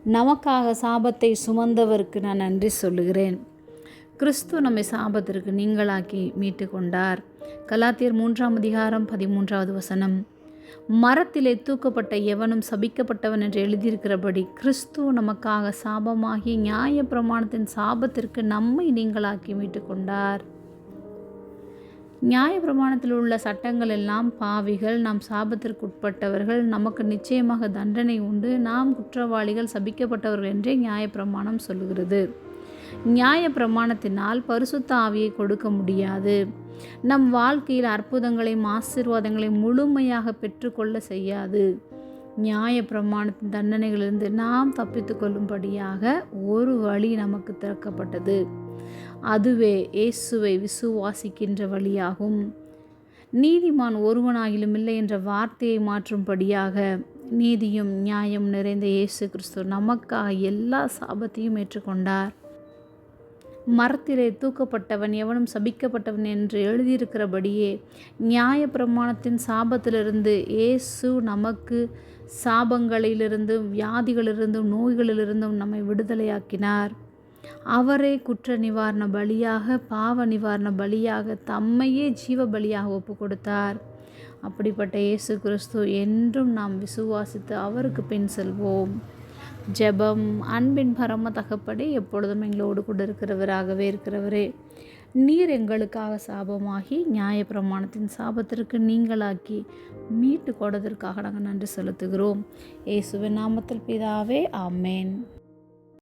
நமக்காக சாபத்தை சுமந்தவருக்கு நான் நன்றி சொல்லுகிறேன். கிறிஸ்து நம்மை சாபத்திற்கு நீங்களாக்கி மீட்டு கொண்டார். கலாத்தியர் 3:13 மரத்திலே தூக்கப்பட்ட எவனும் சபிக்கப்பட்டவன் என்று எழுதியிருக்கிறபடி கிறிஸ்து நமக்காக சாபமாகி நியாய பிரமாணத்தின் சாபத்திற்கு நம்மை நீங்களாக்கி மீட்டு கொண்டார். நியாய பிரமாணத்தில் உள்ள சட்டங்கள் எல்லாம் பாவிகள், நாம் சாபத்திற்கு உட்பட்டவர்கள், நமக்கு நிச்சயமாக தண்டனை உண்டு, நாம் குற்றவாளிகள், சபிக்கப்பட்டவர்கள் என்றே நியாய பிரமாணம் சொல்லுகிறது. நியாய பிரமாணத்தினால் பரிசுத்த ஆவியை கொடுக்க முடியாது. நம் வாழ்க்கையில் அற்புதங்களையும் ஆசீர்வாதங்களையும் முழுமையாக பெற்றுக்கொள்ள செய்யாது. நியாய பிரமாணத்தின் தண்டனைகளிலிருந்து நாம் தப்பித்து கொள்ளும்படியாக ஒரு வழி நமக்கு திறக்கப்பட்டது. அதுவே இயேசுவை விசுவாசிக்கின்ற வழியாகும். நீதிமான் ஒருவனாகிலும் இல்லை என்ற வார்த்தையை மாற்றும்படியாக நீதியும் நியாயம் நிறைந்த இயேசு கிறிஸ்து நமக்காக எல்லா சாபத்தையும் ஏற்றுக்கொண்டார். மரத்திலே தூக்கப்பட்டவன் எவனும் சபிக்கப்பட்டவன் என்று எழுதியிருக்கிறபடியே நியாய பிரமாணத்தின் சாபத்திலிருந்து இயேசு நமக்கு சாபங்களிலிருந்தும் வியாதிகளிலிருந்தும் நோய்களிலிருந்தும் நம்மை விடுதலையாக்கினார். அவரே குற்ற நிவாரண பலியாக, பாவ நிவாரண பலியாக, தம்மையே ஜீவ பலியாக ஒப்பு கொடுத்தார். அப்படிப்பட்ட இயேசு கிறிஸ்து என்றும் நாம் விசுவாசித்து அவருக்கு பின் செல்வோம். ஜெபம். அன்பின் பரம தகப்பனே, எப்பொழுதும் எங்களோடு கூட இருக்கிறவரே, நீர் எங்களுக்காக சாபமாகி நியாய பிரமாணத்தின் சாபத்திற்கு நீங்களாக்கி மீட்டு கொடுத்ததற்காக நாங்கள் நன்றி செலுத்துகிறோம். இயேசுவின் நாமத்தில் பிதாவே, ஆமேன்.